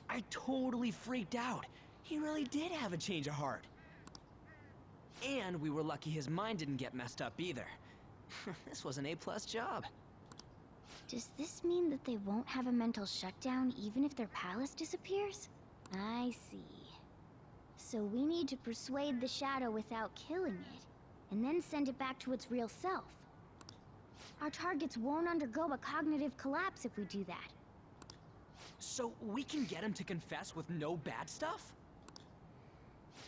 I totally freaked out. He really did have a change of heart. And we were lucky his mind didn't get messed up either. This was an A+ job. Does this mean that they won't have a mental shutdown even if their palace disappears? I see. So we need to persuade the shadow without killing it, and then send it back to its real self. Our targets won't undergo a cognitive collapse if we do that. So we can get him to confess with no bad stuff?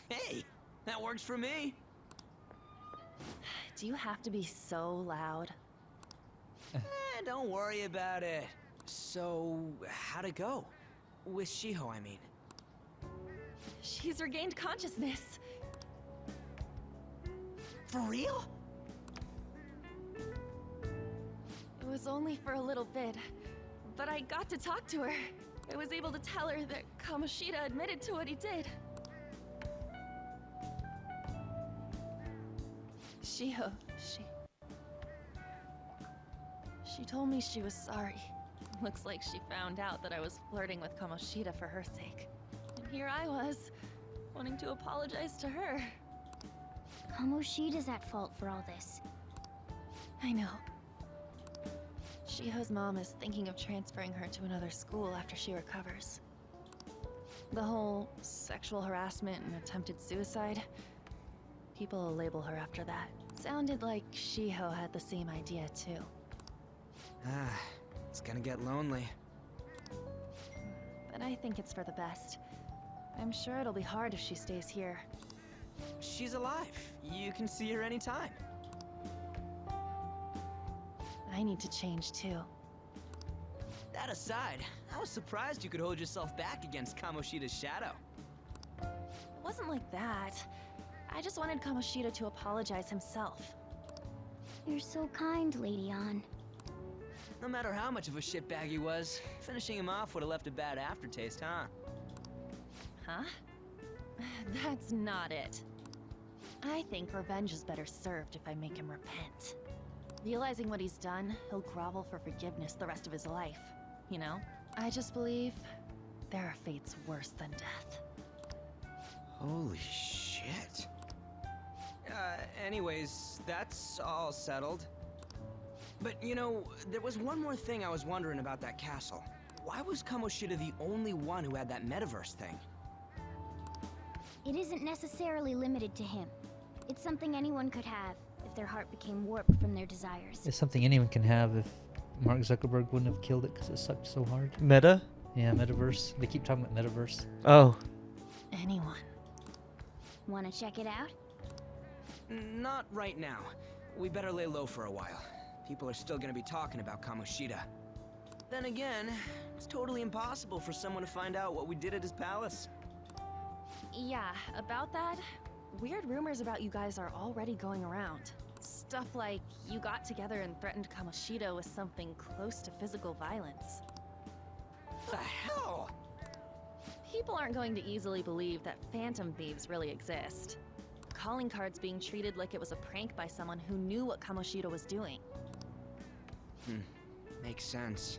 Hey, that works for me. Do you have to be so loud? Don't worry about it. So, how'd it go? With Shiho, I mean. She's regained consciousness. For real? It was only for a little bit, but I got to talk to her. I was able to tell her that Kamoshida admitted to what he did. Shiho, she told me she was sorry. Looks like she found out that I was flirting with Kamoshida for her sake. And here I was, wanting to apologize to her. Kamoshida's at fault for all this. I know. Shiho's mom is thinking of transferring her to another school after she recovers. The whole sexual harassment and attempted suicide, people will label her after that. Sounded like Shiho had the same idea too. It's gonna get lonely. But I think it's for the best. I'm sure it'll be hard if she stays here. She's alive. You can see her anytime. I need to change too. That aside, I was surprised you could hold yourself back against Kamoshida's shadow. It wasn't like that. I just wanted Kamoshida to apologize himself. You're so kind, Lady Ann. No matter how much of a shitbag he was, finishing him off would have left a bad aftertaste, huh? Huh? That's not it. I think revenge is better served if I make him repent. Realizing what he's done, he'll grovel for forgiveness the rest of his life. You know? I just believe there are fates worse than death. Holy shit. Anyways, that's all settled. But, you know, there was one more thing I was wondering about that castle. Why was Kamoshida the only one who had that metaverse thing? It isn't necessarily limited to him. It's something anyone could have if their heart became warped from their desires. It's something anyone can have if Mark Zuckerberg wouldn't have killed it because it sucked so hard. Meta? Yeah, metaverse. They keep talking about metaverse. Oh. Anyone. Wanna check it out? Not right now. We better lay low for a while. People are still gonna be talking about Kamoshida. Then again, it's totally impossible for someone to find out what we did at his palace. Yeah, about that, weird rumors about you guys are already going around. Stuff like you got together and threatened Kamoshida with something close to physical violence. What the hell? People aren't going to easily believe that phantom thieves really exist. Calling cards being treated like it was a prank by someone who knew what Kamoshida was doing. Makes sense.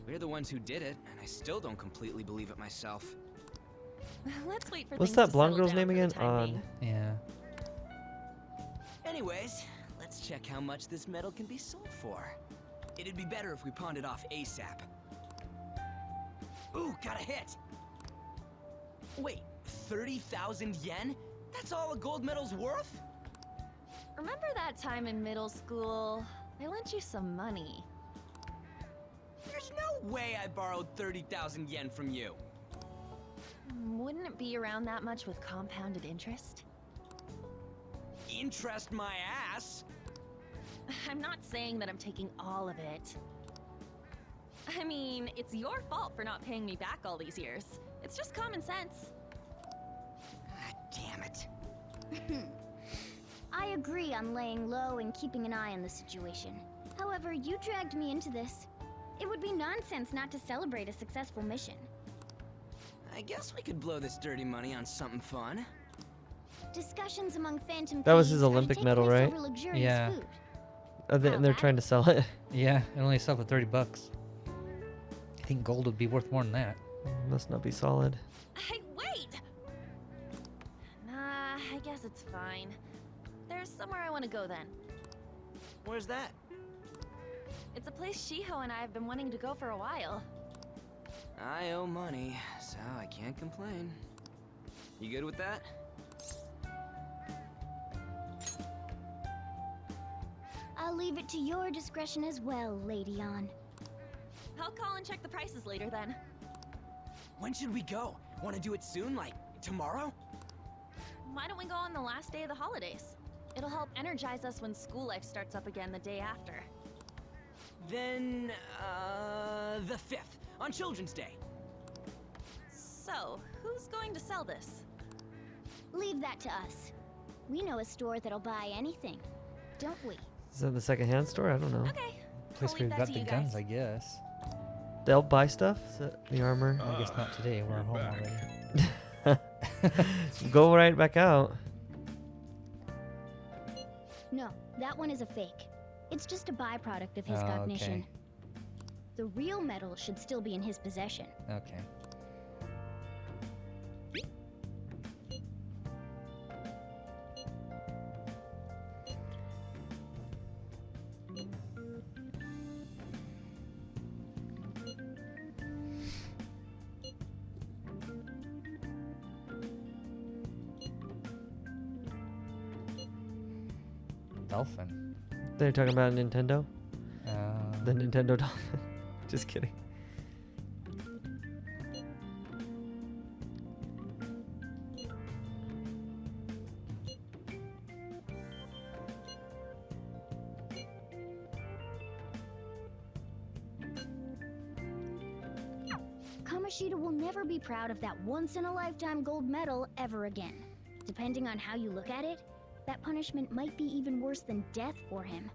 We're the ones who did it, and I still don't completely believe it myself. Let's wait for What's things that to blonde settle girl's down name for the again? time being. Yeah. Anyways, let's check how much this metal can be sold for. It'd be better if we pawned it off ASAP. Ooh, got a hit! Wait, 30,000 yen? That's all a gold medal's worth? Remember that time in middle school? I lent you some money. There's no way I borrowed 30,000 yen from you. Wouldn't it be around that much with compounded interest? Interest my ass? I'm not saying that I'm taking all of it. I mean, it's your fault for not paying me back all these years. It's just common sense. God damn it. I agree on laying low and keeping an eye on the situation. However, you dragged me into this. It would be nonsense not to celebrate a successful mission. I guess we could blow this dirty money on something fun. Discussions among phantom That was thieves his are to Olympic take medal, place right? over luxurious Yeah. food. And they're trying to sell it. Yeah, it only sell for $30. I think gold would be worth more than that. Must not be solid. Hey, wait! Nah, I guess it's fine. There's somewhere I want to go then. Where's that? It's a place Shiho and I have been wanting to go for a while. I owe money, so I can't complain. You good with that? I'll leave it to your discretion as well, Lady On. I'll call and check the prices later then. When should we go? Want to do it soon, like tomorrow? Why don't we go on the last day of the holidays? It'll help energize us when school life starts up again the day after. Then, the 5th, on Children's Day. So, who's going to sell this? Leave that to us. We know a store that'll buy anything, don't we? Is that the second-hand store? I don't know. Okay. Place I'll where leave we that got to the you guns, guys. I guess. They'll buy stuff? Is that the armor? I guess not today. We're home back. already. Go right back out. No, that one is a fake. It's just a byproduct of his Oh, cognition. okay. The real metal should still be in his possession. Okay. Dolphin. They're talking about Nintendo? Uh, The Nintendo Dolphin. Just kidding. Kamoshida will never be proud of that once-in-a-lifetime gold medal ever again. Depending on how you look at it, that punishment might be even worse than death for him.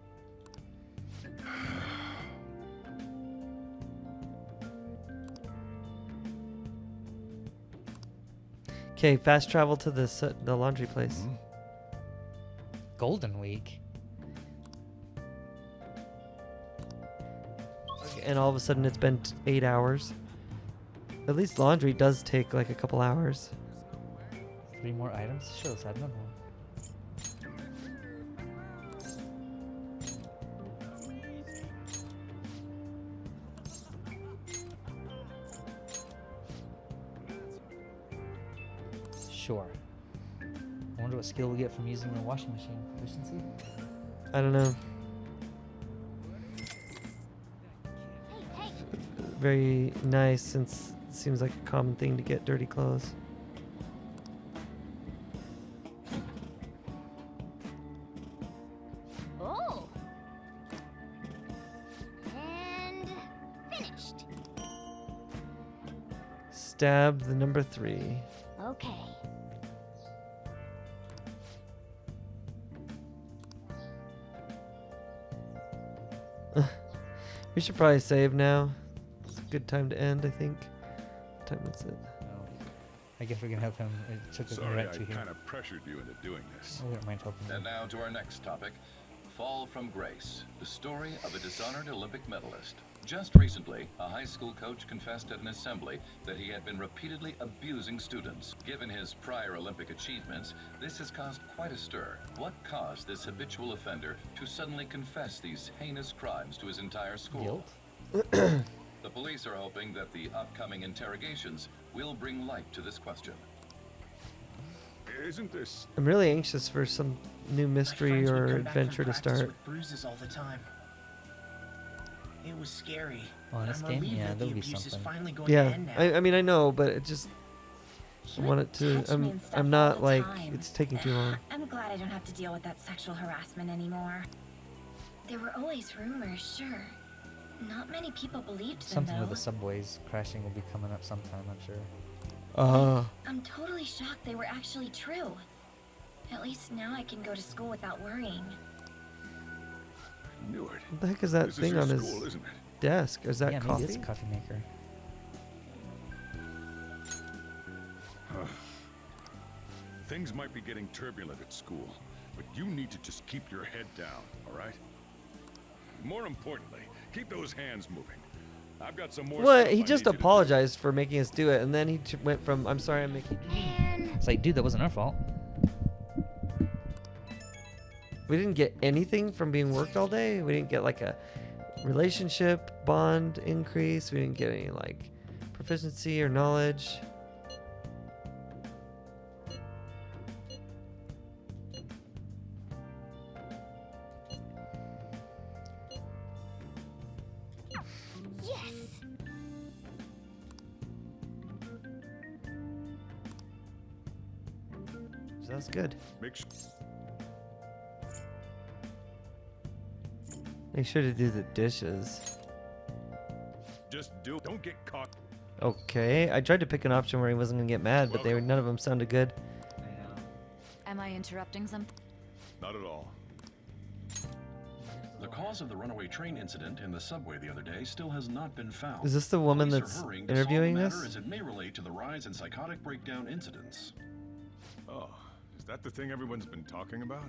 Okay, fast travel to the laundry place. Golden Week. And all of a sudden it's been 8 hours. At least laundry does take like a couple hours. 3 more items? Sure, let's add another one. Sure. I wonder what skill we get from using the washing machine. Efficiency? I don't know. Hey, Very nice since it seems like a common thing to get dirty clothes. oh! And finished. Stab the number 3. Okay. We should probably save now. It's a good time to end, I think. What time is it? No. I guess we're gonna help him. It took a Sorry, minute I to here. kind of pressured you into doing this. I wouldn't mind helping And him. now to our next topic, Fall from Grace, the story of a dishonored Olympic medalist. Just recently, a high school coach confessed at an assembly that he had been repeatedly abusing students. Given his prior Olympic achievements, this has caused quite a stir. What caused this habitual offender to suddenly confess these heinous crimes to his entire school? Guilt? The police are hoping that the upcoming interrogations will bring light to this question. Isn't this... I'm really anxious for some new mystery or adventure to start. With bruises all the time. It was scary. Oh, in this I'm game? relieved Yeah, that there'll the be abuse is something. finally going to Yeah, end now. I mean I know, but it just I He want would it to. touch me and stuff I'm all not the like time. it's taking too long. I'm glad I don't have to deal with that sexual harassment anymore. There were always rumors, sure. Not many people believed them, Something though. with the subways crashing will be coming up sometime, I'm sure. I'm totally shocked they were actually true. At least now I can go to school without worrying. I knew it. What the heck is that This is thing your on school, his isn't it? desk? Is that yeah, coffee? maybe it's a coffee maker. Things might be getting turbulent at school, but you need to just keep your head down, all right? More importantly, keep those hands moving. I've got some more Well, stuff he I just need you to do. apologized for making us do it, and then he went from "I'm sorry, I'm making." Man. It's like, dude, that wasn't our fault. We didn't get anything from being worked all day. We didn't get like a relationship bond increase. We didn't get any like proficiency or knowledge. Yes. So that's good. Make sure to do the dishes. Just do. Don't get caught. Okay, I tried to pick an option where he wasn't gonna get mad, but none of them sounded good. Am I interrupting something? Not at all. The cause of the runaway train incident in the subway the other day still has not been found. Is this the woman Police are that's hurrying to solve the interviewing matter this? as it may relate to the rise in psychotic breakdown incidents. Oh, is that the thing everyone's been talking about?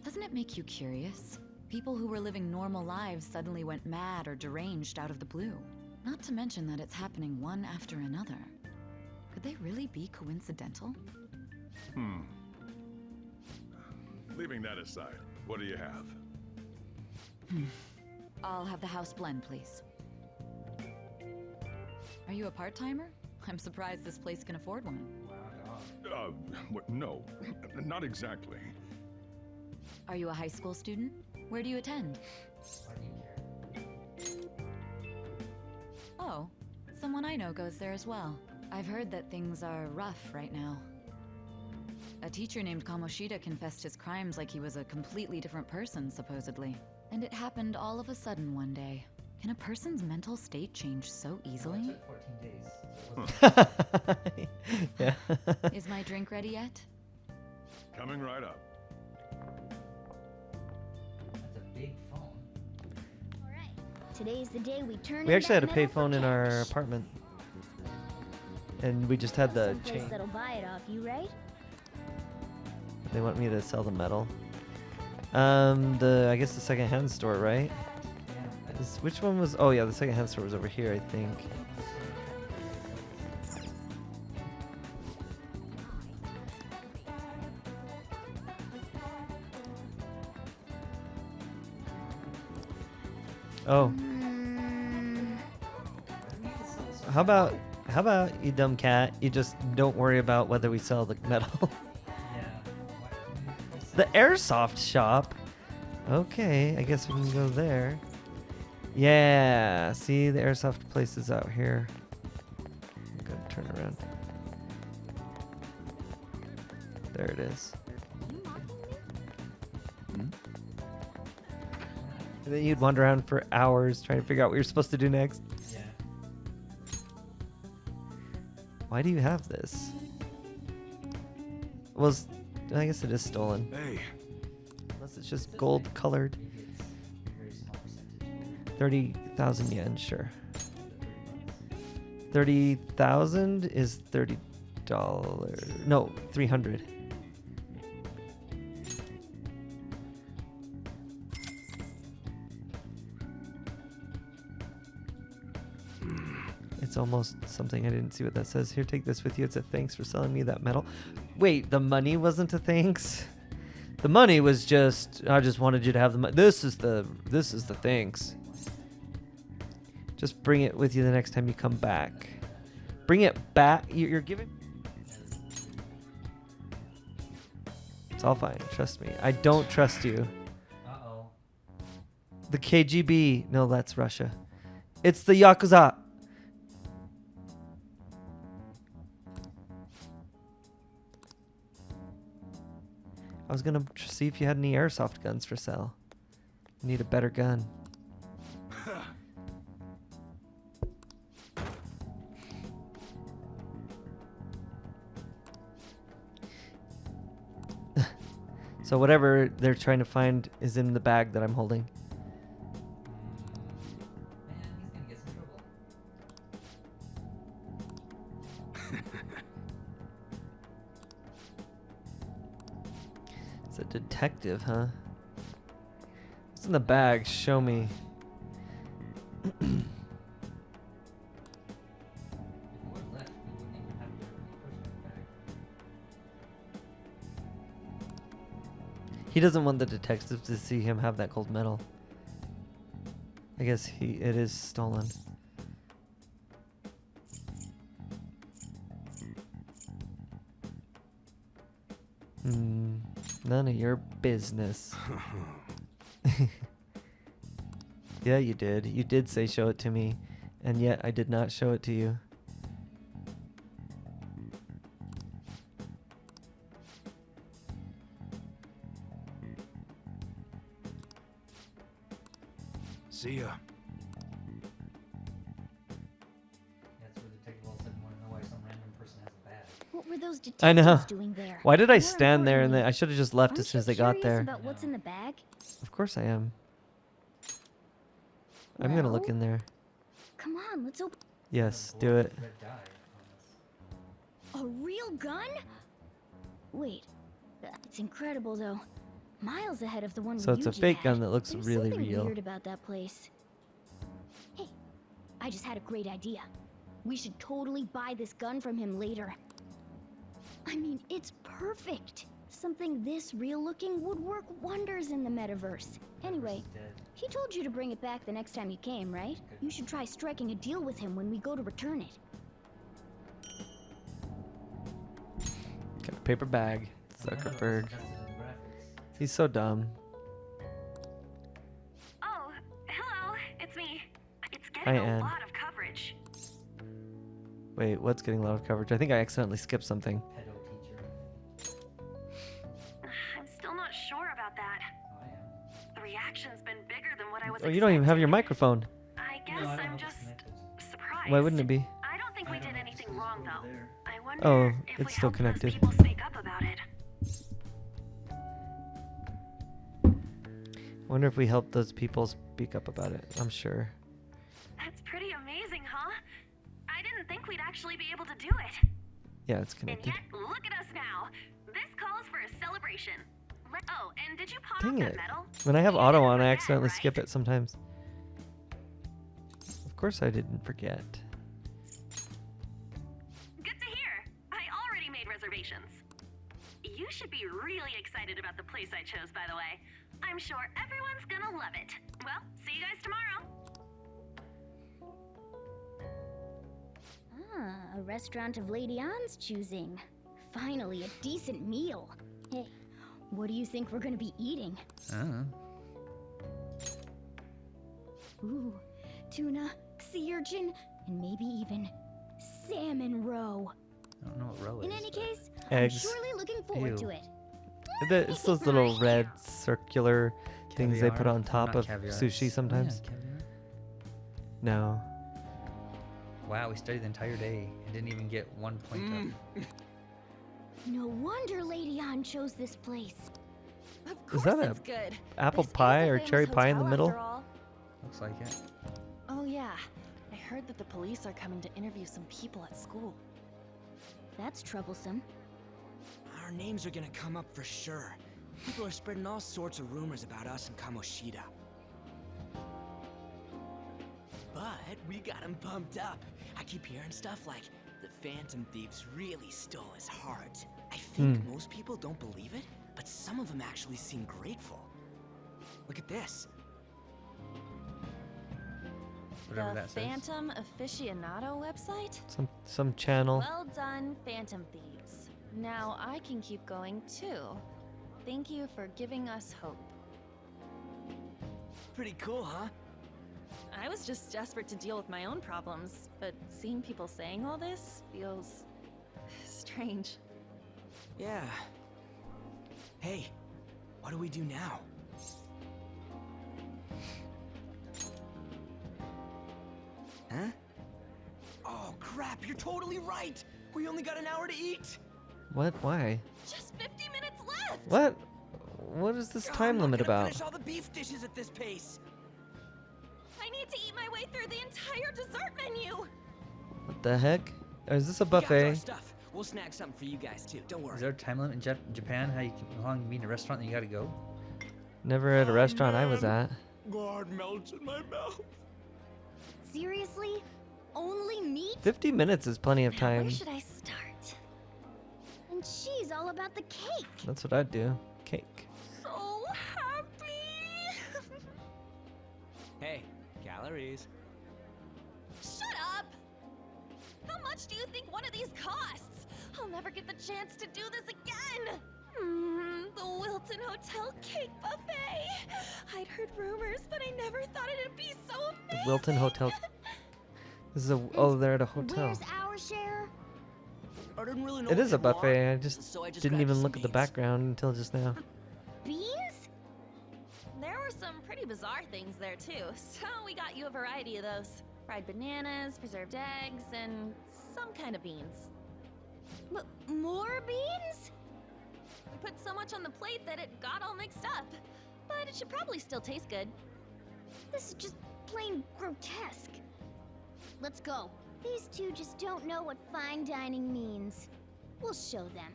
Doesn't it make you curious? People who were living normal lives suddenly went mad or deranged out of the blue. Not to mention that it's happening one after another. Could they really be coincidental? Leaving that aside, what do you have? I'll have the house blend, please. Are you a part-timer? I'm surprised this place can afford one. No, not exactly. Are you a high school student? Where do you attend? Oh, someone I know goes there as well. I've heard that things are rough right now. A teacher named Kamoshida confessed his crimes like he was a completely different person, supposedly. And it happened all of a sudden one day. Can a person's mental state change so easily? 14 days. Yeah. Is my drink ready yet? Coming right up. That's a big phone. All right. Today's the day we turn. We in actually had that a metal for payphone in our cash. apartment, and we just had the Someplace chain. that'll buy it off you, right? They want me to sell the metal. I guess the secondhand store, right? Which one was? Oh yeah, the secondhand store was over here, I think. Oh, how about you dumb cat? You just don't worry about whether we sell the metal. The airsoft shop. Okay, I guess we can go there. Yeah, see the airsoft place is out here. I'm gonna turn around. There it is. And then you'd wander around for hours trying to figure out what you're supposed to do next. Yeah. Why do you have this? Well, I guess it is stolen. Hey, Unless it's just gold colored. Maybe it's a very small percentage. 30,000 yen, sure. 30,000 is $30. No, 300. It's almost something I didn't see what that says. Here, take this with you. It's a thanks for selling me that metal. Wait, the money wasn't a thanks? The money was just, I just wanted you to have the money. This is the thanks. Just bring it with you the next time you come back. Bring it back. You're giving. It's all fine. Trust me. I don't trust you. Uh-oh. The KGB. No, that's Russia. It's the Yakuza. I was gonna see if you had any airsoft guns for sale. Need a better gun. So whatever they're trying to find is in the bag that I'm holding. Man, he's gonna get some trouble. It's a detective, huh? What's in the bag? Show me. He doesn't want the detectives to see him have that gold medal. I guess it is stolen. None of your business. Yeah, you did. You did say show it to me, and yet I did not show it to you. See ya. That's where the detective all of a sudden want to know why some random person has a badge. What were those I know. detectives doing there? Why did I More stand there and importantly, then I should have just left as aren't soon as you they got curious there? about what's in the bag? Of course I am. I'm gonna look Well, in there. Come on, let's open. Yes, do it. Red dye on this. A real gun? Wait, it's incredible though. Miles ahead of the one So we it's a usually fake had. gun that looks There's really something real. weird about that place. Hey, I just had a great idea. We should totally buy this gun from him later. I mean, it's perfect. Something this real looking would work wonders in the metaverse. Anyway, he told you to bring it back the next time you came, right? You should try striking a deal with him when we go to return it. Got a paper bag. Zuckerberg. He's so dumb. Oh, hello, it's me. It's Hi, getting a Anne. lot of coverage. Wait, what's getting a lot of coverage? I think I accidentally skipped something. Pedo teacher. I'm still not sure about that. Oh, I am. The reaction's been bigger than what I was Oh, you don't even have your expecting. microphone. I guess No, I don't I'm know if just it's connected. surprised. Why wouldn't it be? I don't think we did anything wrong, though. I wonder Oh, if it's we still helped those connected. people speak up about it. Wonder if we help those people speak up about it. I'm sure. That's pretty amazing, huh? I didn't think we'd actually be able to do it. Yeah, it's And connected. yet, look at us now. This calls for a celebration. Oh, and did you pawn Dang off it. that medal? When I have You auto didn't on, I forget, accidentally right? skip it sometimes. Of course I didn't forget. Good to hear. I already made reservations. You should be really excited about the place I chose, by the way. I'm sure everyone's gonna love it. Well, see you guys tomorrow. Ah, a restaurant of Lady Ann's choosing. Finally, a decent meal. Hey, what do you think we're gonna be eating? Ooh, tuna, sea urchin, and maybe even salmon roe. I don't know what row In is. any case, Eggs. I'm surely looking forward Ew. to it. It's those little red circular things they put Caviar? on top Not of caviar, sushi it's- sometimes. Oh, yeah, caviar. No. Wow, we studied the entire day and didn't even get 1 point up. No wonder Lady Anne chose this place. Of Is course that a it's good. apple This is pie a or famous cherry pie in the hotel middle? after all. Looks like it. Oh yeah, I heard that the police are coming to interview some people at school. That's troublesome. Our names are gonna come up for sure. People are spreading all sorts of rumors about us and Kamoshida. But we got him pumped up. I keep hearing stuff like the Phantom Thieves really stole his heart. I think most people don't believe it, but some of them actually seem grateful. Look at this. Whatever The that says. Phantom Aficionado website? Some channel. Well done, Phantom Thieves. Now I can keep going too. Thank you for giving us hope. Pretty cool, huh? I was just desperate to deal with my own problems, but seeing people saying all this feels strange. Yeah. Hey, what do we do now? Huh? Oh crap, you're totally right! We only got an hour to eat! What? Why? Just 50 minutes left! What? What is this I'm time not limit gonna about? Finish all the beef dishes at this pace. I need to eat my way through the entire dessert menu! What the heck? Is this a We got our buffet? stuff. We'll snag something for you guys too. Don't worry. Is there a time limit in Japan? How long you can be in a restaurant and you gotta go? Never at a restaurant I was man. at. God melts in my mouth. Seriously? Only meat? 50 minutes is plenty of Now, time. where should I start? And she's all about the cake. That's what I'd do. Cake. So worries. Shut up! How much do you think one of these costs? I'll never get the chance to do this again! The Wilton Hotel Cake Buffet! I'd heard rumors, but I never thought it'd be so amazing! The Wilton Hotel. This is a. Oh, they're at a hotel. Where's our share? I didn't really know It what is a they want, buffet. I just so I just didn't grabbed even some look at the beans. background until just now. Beans? There were some pretty bizarre things there too, so we got you a variety of those. Fried bananas, preserved eggs, and some kind of beans. More beans? We put so much on the plate that it got all mixed up. But it should probably still taste good. This is just plain grotesque. Let's go. These two just don't know what fine dining means. We'll show them.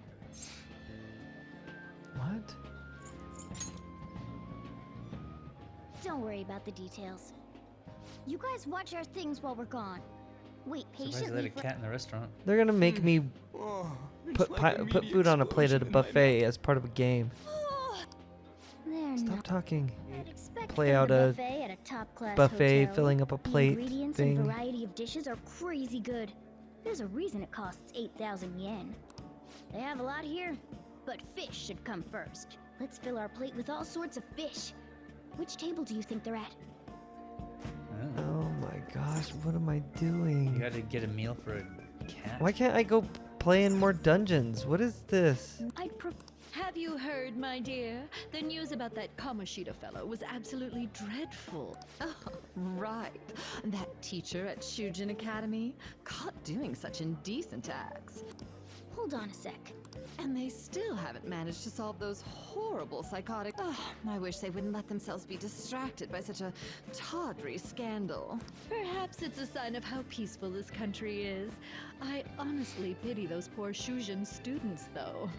What? Don't worry about the details. You guys watch our things while we're gone. Wait Surprised they patiently let a cat in the restaurant. They're gonna make me Oh, it's put like a put mini food on a plate at a explosion in my buffet as part of a game. They're Stop not. talking. I'd expect Play them out at a buffet at a top-class Buffet hotel. filling up a The plate ingredients thing. and variety of dishes are crazy good. There's a reason it costs 8,000 yen. They have a lot here, but fish should come first. Let's fill our plate with all sorts of fish. Which table do you think they're at? Oh. Oh my gosh, what am I You doing? had to get a meal for a cat. Why can't I go play in more dungeons? What is this? I'd prefer. Have you heard, my dear? The news about that Kamoshida fellow was absolutely dreadful. Oh, right. That teacher at Shujin Academy, caught doing such indecent acts. Hold on a sec. And they still haven't managed to solve those horrible psychotic... Oh, I wish they wouldn't let themselves be distracted by such a tawdry scandal. Perhaps it's a sign of how peaceful this country is. I honestly pity those poor Shujin students, though.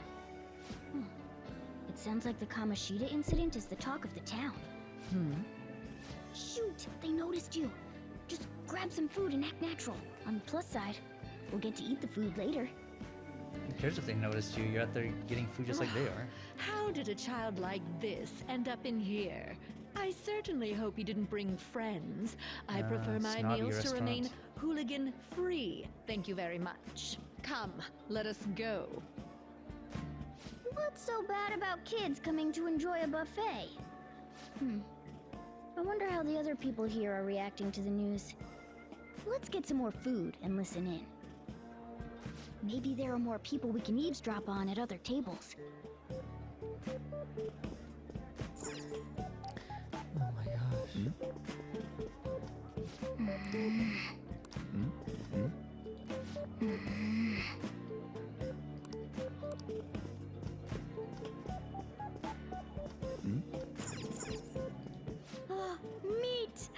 It sounds like the Kamoshida incident is the talk of the town. Shoot, they noticed you. Just grab some food and act natural. On the plus side, we'll get to eat the food later. Who cares if they noticed you? You're out there getting food just like they are. How did a child like this end up in here? I certainly hope he didn't bring friends. I prefer my snobby meals to remain restaurant. hooligan-free. Thank you very much. Come, let us go. What's so bad about kids coming to enjoy a buffet? I wonder how the other people here are reacting to the news. Let's get some more food and listen in. Maybe there are more people we can eavesdrop on at other tables. Oh my gosh. Ah, meat!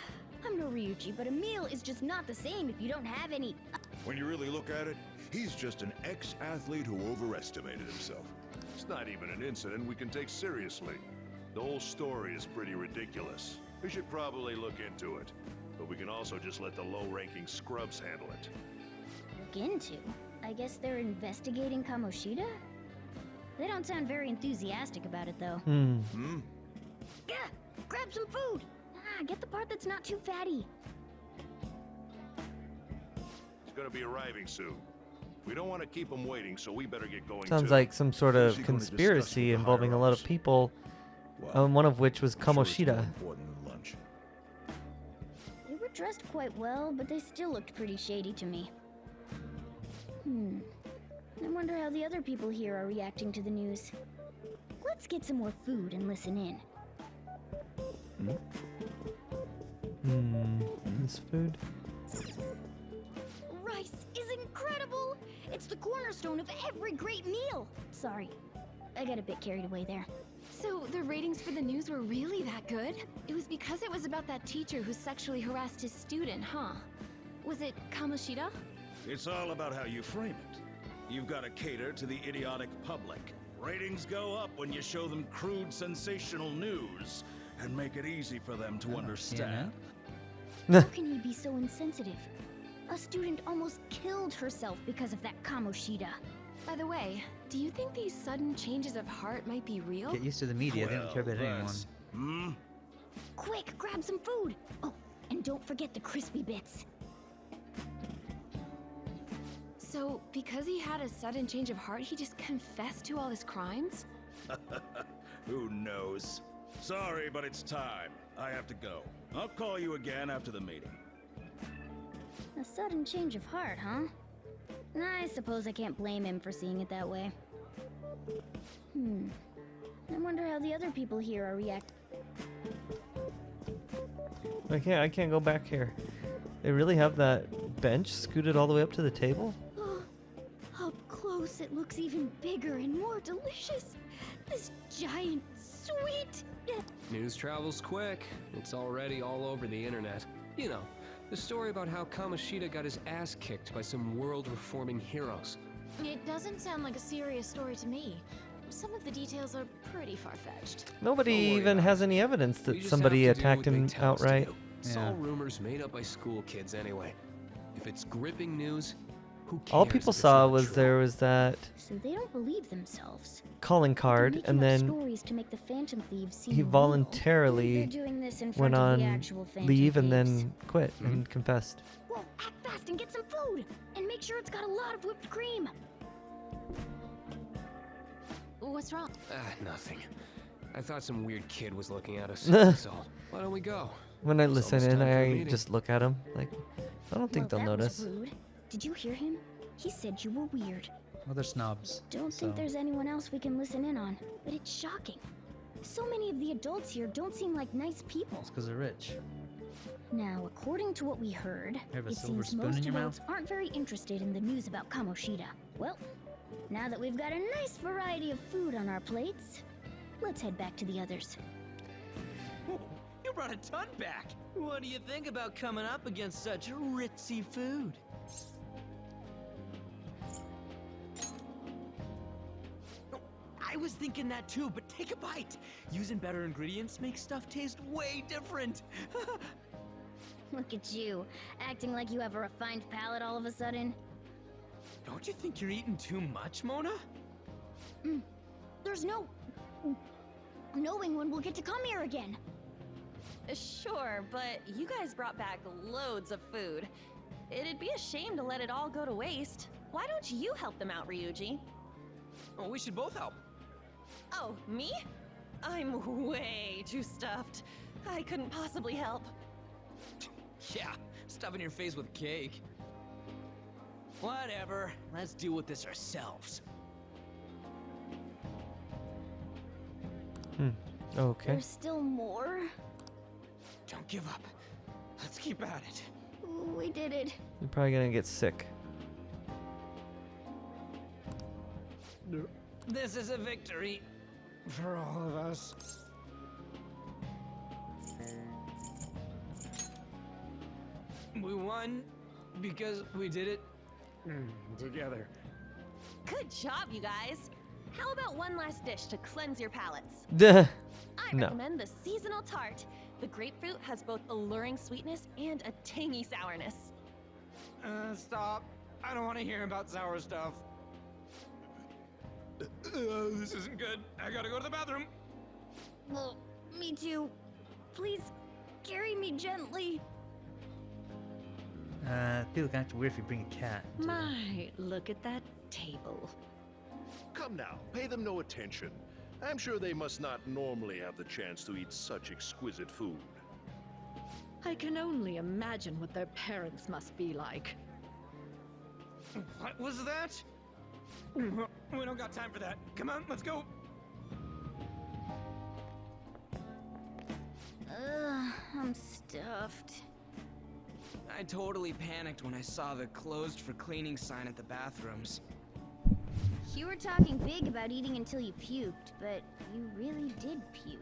I'm no Ryuji, but a meal is just not the same if you don't have any. When you really look at it, he's just an ex-athlete who overestimated himself. It's not even an incident we can take seriously. The whole story is pretty ridiculous. We should probably look into it. But we can also just let the low-ranking scrubs handle it. Look into? I guess they're investigating Kamoshida? They don't sound very enthusiastic about it, though. Yeah, grab some food! Get the part that's not too fatty. He's gonna be arriving soon. We don't want to keep him waiting, so we better get going Sounds too. like some sort Who's of he gonna discuss conspiracy with the involving a lot of higher-ups? people, Well, one of which was I'm sure it's more Kamoshida. important than lunch. They were dressed quite well, but they still looked pretty shady to me. I wonder how the other people here are reacting to the news. Let's get some more food and listen in. This food. Rice is incredible! It's the cornerstone of every great meal! Sorry, I got a bit carried away there. So the ratings for the news were really that good? It was because it was about that teacher who sexually harassed his student, huh? Was it Kamoshida? It's all about how you frame it. You've got to cater to the idiotic public. Ratings go up when you show them crude, sensational news and make it easy for them to understand. How can he be so insensitive? A student almost killed herself because of that Kamoshida. By the way, do you think these sudden changes of heart might be real? Get used to the media. They don't care about anyone. Quick, grab some food! Oh, And don't forget the crispy bits. So, because he had a sudden change of heart, he just confessed to all his crimes? Who knows? Sorry, but it's time. I have to go. I'll call you again after the meeting. A sudden change of heart, huh? I suppose I can't blame him for seeing it that way. I wonder how the other people here are reacting. I can't go back here. They really have that bench scooted all the way up to the table? Up close, it looks even bigger and more delicious. This giant, sweet... News travels quick. It's already all over the internet. You know, the story about how Kamoshida got his ass kicked by some world-reforming heroes. It doesn't sound like a serious story to me. Some of the details are pretty far-fetched. Nobody even has any evidence We that just somebody have to do attacked what they him tell us to outright. do. It's all rumors made up by school kids anyway. If it's gripping news, who cares? All people if it's saw not was true? there was that So they don't believe themselves. calling They're card, making and up then stories to make the Phantom Thieves seem he real. voluntarily They're doing this in went front of on the actual Phantom leave and Thieves. then quit and confessed. Whoa, act fast and get some food! And make sure it's got a lot of whipped cream! What's wrong? Nothing. I thought some weird kid was looking at us. So why don't we go? When I It's listen almost in, time for the I meeting. just look at him like, I don't think Well, they'll that notice. was rude. Did you hear him? He said you were weird. Well, they're snobs. Don't so. think there's anyone else we can listen in on, but it's shocking. So many of the adults here don't seem like nice people. It's because they're rich. Now, according to what we heard, You have a it silver seems spoon most in your adults aren't very interested in the news about Kamoshida. Well, now that we've got a nice variety of food on our plates, let's head back to the others. You brought a ton back. What do you think about coming up against such ritzy food? I was thinking that too, but take a bite. Using better ingredients makes stuff taste way different. Look at you, acting like you have a refined palate all of a sudden. Don't you think you're eating too much, Mona? There's no knowing when we'll get to come here again. Sure, but you guys brought back loads of food. It'd be a shame to let it all go to waste. Why don't you help them out, Ryuji? Oh, we should both help. Oh, me? I'm way too stuffed. I couldn't possibly help. Yeah, stuffing your face with cake. Whatever, let's deal with this ourselves. Okay. There's still more. Don't give up. Let's keep at it. We did it. You're probably gonna get sick. This is a victory for all of us. We won because we did it together. Good job, you guys. How about one last dish to cleanse your palates? Duh. I No. recommend the seasonal tart. The grapefruit has both alluring sweetness and a tangy sourness. Stop. I don't want to hear about sour stuff. This isn't good. I gotta go to the bathroom. Well, me too. Please, carry me gently. I feel kind of weird if you bring a cat. My, look at that table. Come now, pay them no attention. I'm sure they must not normally have the chance to eat such exquisite food. I can only imagine what their parents must be like. What was that? We don't got time for that. Come on, let's go. I'm stuffed. I totally panicked when I saw the closed for cleaning sign at the bathrooms. You were talking big about eating until you puked, but you really did puke.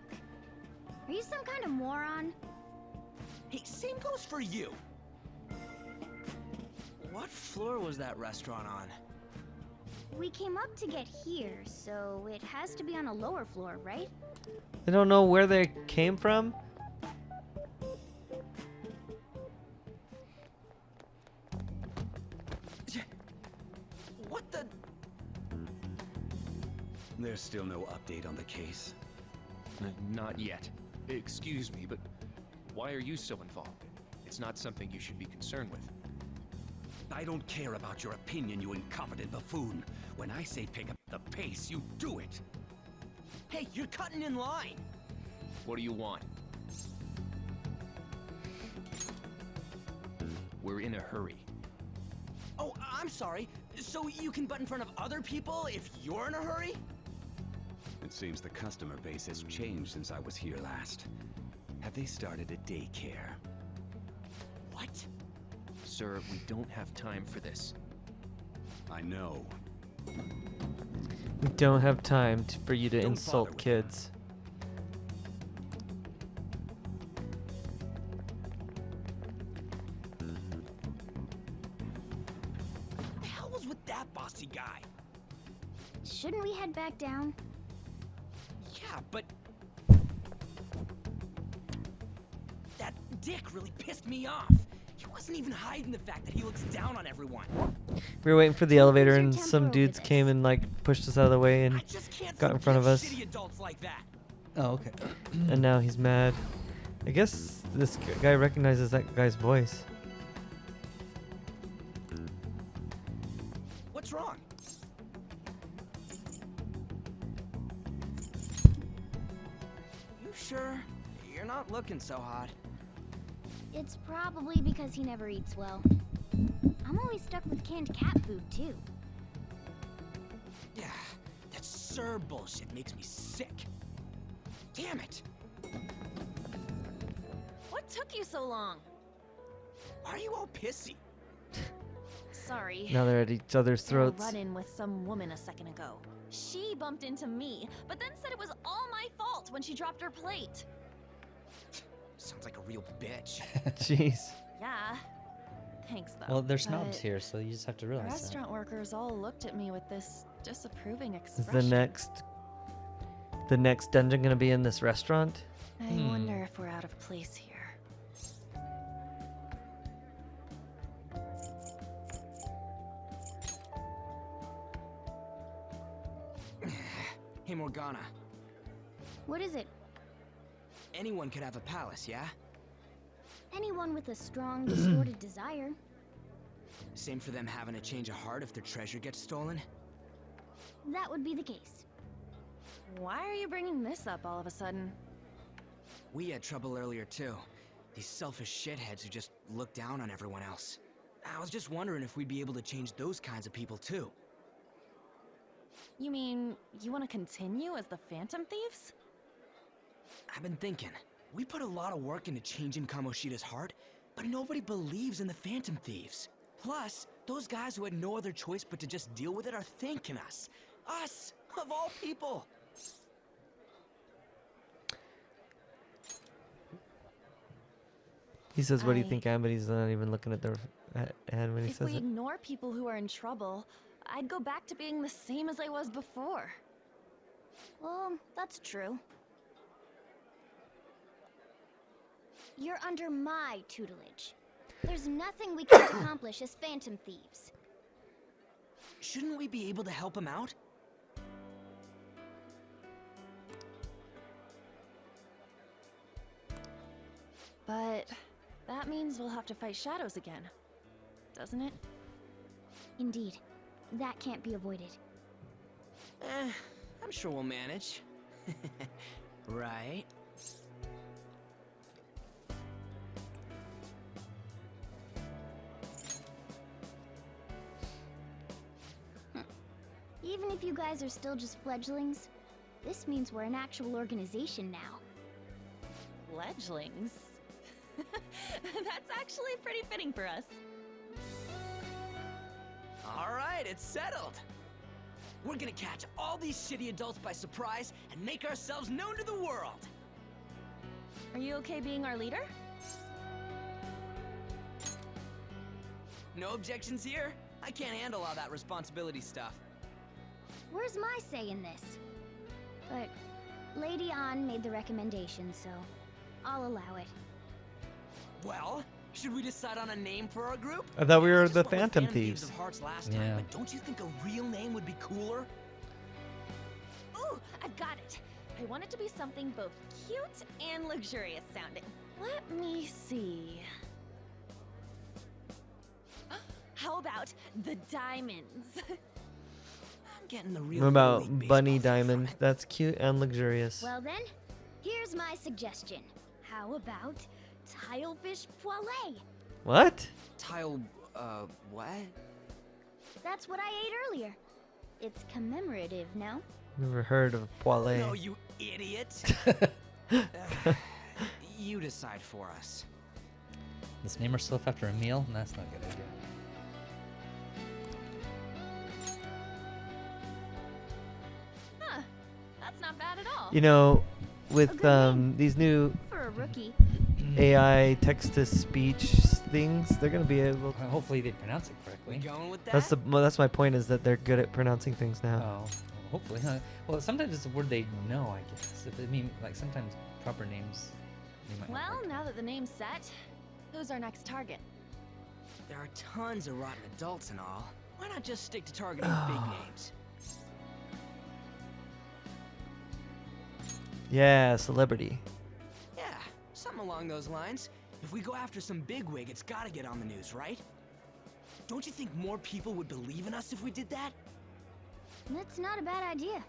Are you some kind of moron? Hey, same goes for you. What floor was that restaurant on? We came up to get here, so it has to be on a lower floor, right? They don't know where they came from? What the? There's still no update on the case. Not yet. Excuse me, but why are you so involved? It's not something you should be concerned with. I don't care about your opinion, you incompetent buffoon. When I say pick up the pace, you do it. Hey, you're cutting in line. What do you want? We're in a hurry. Oh, I'm sorry. So you can butt in front of other people if you're in a hurry? It seems the customer base has changed since I was here last. Have they started a daycare? What? Sir, we don't have time for this. I know. We don't have time for you to Don't insult bother with kids. What the hell was with that bossy guy? Shouldn't we head back down? Yeah, but... that dick really pissed me off. He wasn't even hiding the fact that he looks down on everyone. We were waiting for the elevator and temper some over dudes this? came and like pushed us out of the way I and just can't got in front of us. shitty adults like that. Oh, okay. And now he's mad. I guess this guy recognizes that guy's voice. What's wrong? You sure? You're not looking so hot. It's probably because he never eats well. I'm always stuck with canned cat food, too. Yeah, that Sir bullshit makes me sick. Damn it! What took you so long? Why are you all pissy? Sorry. Now they're at each other's Had a throats. run-in with some woman a second ago. She bumped into me, but then said it was all my fault when she dropped her plate. Sounds like a real bitch. Jeez. Yeah. Thanks, though. Well, there's snobs but here, so you just have to The realize that. restaurant workers all looked at me with this disapproving Is expression. the next dungeon gonna be in this restaurant? I wonder if we're out of place here. Hey, Morgana. What is it? Anyone could have a palace, yeah? Anyone with a strong, distorted desire. Same for them having a change of heart if their treasure gets stolen? That would be the case. Why are you bringing this up all of a sudden? We had trouble earlier, too. These selfish shitheads who just look down on everyone else. I was just wondering if we'd be able to change those kinds of people, too. You mean, you want to continue as the Phantom Thieves? I've been thinking. We put a lot of work into changing Kamoshida's heart, but nobody believes in the Phantom Thieves. Plus, those guys who had no other choice but to just deal with it are thanking us. Us, of all people. He says, "What do you think, Anne?" But he's not even looking at their head when he If says we it. ignore people who are in trouble, I'd go back to being the same as I was before. Well, that's true. You're under my tutelage. There's nothing we can't accomplish as Phantom Thieves. Shouldn't we be able to help him out? But that means we'll have to fight shadows again, doesn't it? Indeed. That can't be avoided. I'm sure we'll manage. Right? Even if you guys are still just fledglings, this means we're an actual organization now. Fledglings? That's actually pretty fitting for us. All right, it's settled. We're gonna catch all these shitty adults by surprise and make ourselves known to the world. Are you okay being our leader? No objections here? I can't handle all that responsibility stuff. Where's my say in this? But Lady An made the recommendation, so I'll allow it. Well, should we decide on a name for our group? I thought we were Just the went with Phantom Thieves. of Hearts last Yeah. time, but don't you think a real name would be cooler? Ooh, I've got it. I want it to be something both cute and luxurious sounding. Let me see. about the diamonds? I'm getting the real What about Little League Bunny baseball feel from Diamond? it. That's cute and luxurious. Well then, here's my suggestion. How about tilefish poêlée? What? Tile, what? That's what I ate earlier. It's commemorative, no? Never heard of poêlée. No, you idiot. You decide for us. Let's name ourselves after a meal? That's not a good idea. Huh. That's not bad at all. You know, with these new For a rookie. AI text-to-speech things, they're gonna be able. Well, hopefully they pronounce it correctly. Going with that? That's my point, is that they're good at pronouncing things now. Oh, well, hopefully. Huh? Well, sometimes it's a word they know, I guess. If I mean, like sometimes proper names. They might not Well, like. now that the name's set, who's our next target? There are tons of rotten adults and all. Why not just stick to targeting big names? Yeah, celebrity. Yeah, something along those lines. If we go after some bigwig, it's gotta get on the news, right? Don't you think more people would believe in us if we did that? That's not a bad idea.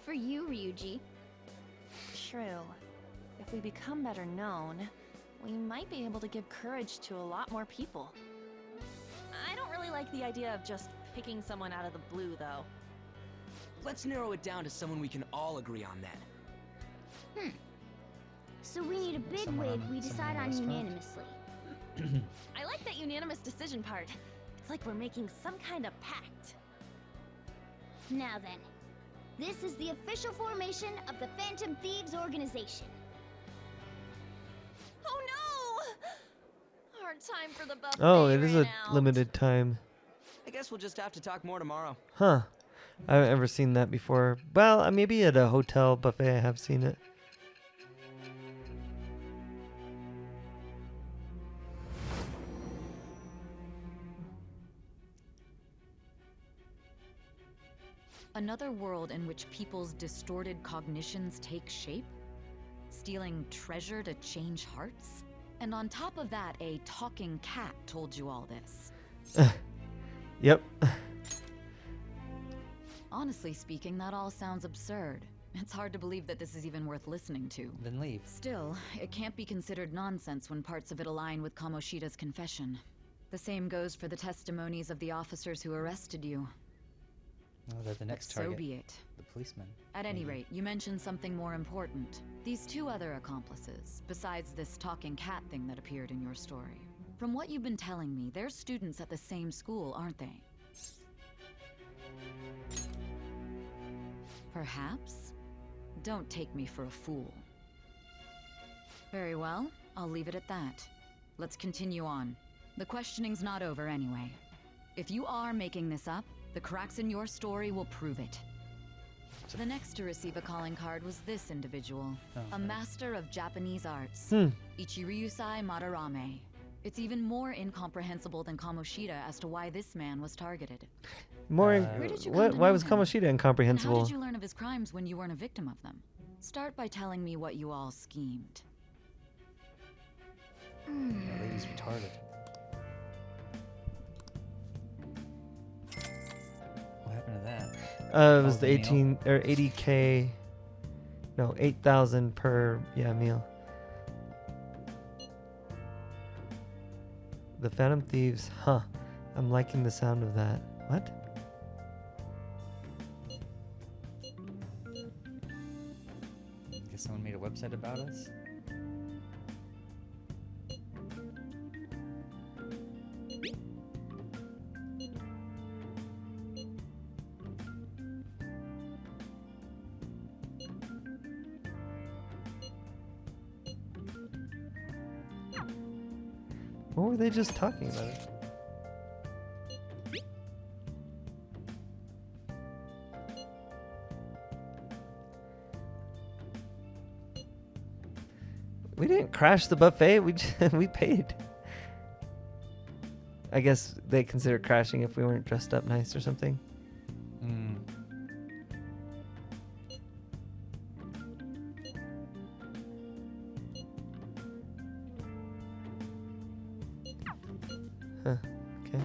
For you, Ryuji. True. If we become better known, we might be able to give courage to a lot more people. I don't really like the idea of just picking someone out of the blue, though. Let's narrow it down to someone we can all agree on then. So we need a big wig we decide on unanimously. I like that unanimous decision part. It's like we're making some kind of pact. Now then, this is the official formation of the Phantom Thieves organization. Oh no! Our time for the buffet Oh, it is a ran out. limited time. I guess we'll just have to talk more tomorrow. Huh. I haven't ever seen that before. Well, maybe at a hotel buffet I have seen it. Another world in which people's distorted cognitions take shape? Stealing treasure to change hearts? And on top of that, a talking cat told you all this. Yep. Honestly speaking, that all sounds absurd. It's hard to believe that this is even worth listening to. Then leave. Still, it can't be considered nonsense when parts of it align with Kamoshida's confession. The same goes for the testimonies of the officers who arrested you. Oh, they're the next So target. be it. The policeman. At any maybe. rate, you mentioned something more important. These two other accomplices, besides this talking cat thing that appeared in your story. From what you've been telling me, they're students at the same school, aren't they? Perhaps? Don't take me for a fool. Very well, I'll leave it at that. Let's continue on. The questioning's not over anyway. If you are making this up, the cracks in your story will prove it. The next to receive a calling card was this individual, a master of Japanese arts, Ichiryusai Madarame. It's even more incomprehensible than Kamoshida as to why this man was targeted. Why was Kamoshida And how incomprehensible? did you learn of his crimes when you weren't a victim of them? Start by telling me what you all schemed. That lady's retarded. What happened to that? It was the 18 or 80K. No, 8,000 per meal. The Phantom Thieves, huh? I'm liking the sound of that. What? Guess someone made a website about us? What were they just talking about? We didn't crash the buffet. We paid. I guess they consider crashing if we weren't dressed up nice or something. Huh. Okay.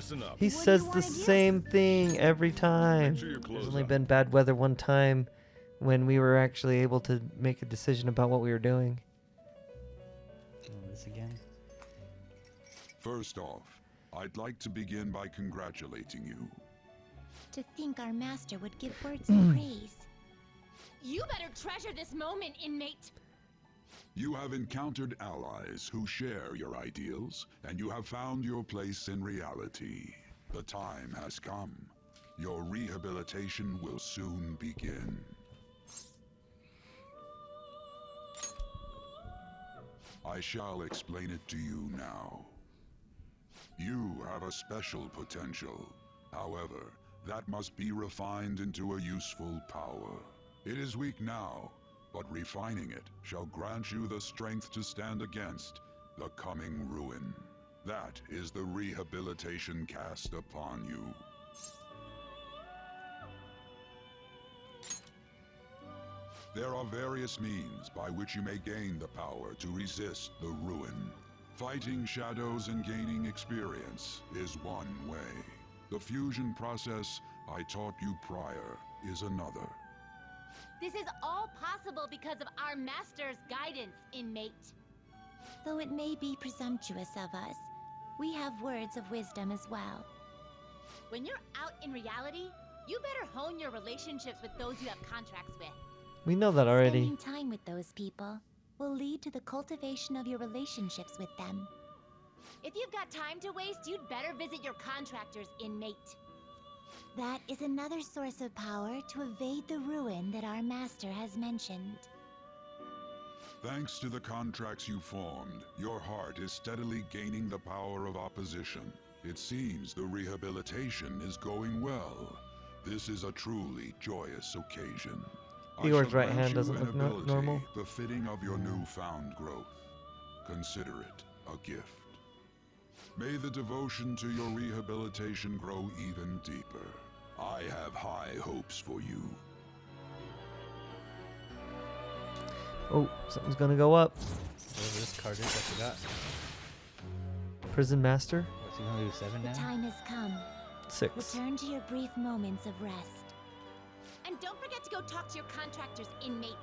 Listen up. He says the same thing every time. sure your There's clothes only up. been bad weather one time when we were actually able to make a decision about what we were doing. This again. First off, I'd like to begin by congratulating you. To think our master would give words of praise. You better treasure this moment, inmate. You have encountered allies who share your ideals, and you have found your place in reality. The time has come. Your rehabilitation will soon begin. I shall explain it to you now. You have a special potential. However, that must be refined into a useful power. It is weak now, but refining it shall grant you the strength to stand against the coming ruin. That is the rehabilitation cast upon you. There are various means by which you may gain the power to resist the ruin. Fighting shadows and gaining experience is one way. The fusion process I taught you prior is another. This is all possible because of our master's guidance, inmate. Though it may be presumptuous of us, we have words of wisdom as well. When you're out in reality, you better hone your relationships with those you have contracts with. We know that already. Spending time with those people will lead to the cultivation of your relationships with them. If you've got time to waste, you'd better visit your contractors, inmate. That is another source of power to evade the ruin that our master has mentioned. Thanks to the contracts you formed, your heart is steadily gaining the power of opposition. It seems the rehabilitation is going well. This is a truly joyous occasion. Igor's I shall right hand grant you doesn't an look ability normal. befitting of your newfound growth. Consider it a gift. May the devotion to your rehabilitation grow even deeper. I have high hopes for you. Oh, something's gonna go up. Whatever this card is, I forgot. Prison Master? What's he gonna do, 7 The now? time has come. 6. Return to your brief moments of rest. And don't forget to go talk to your contractors, inmate.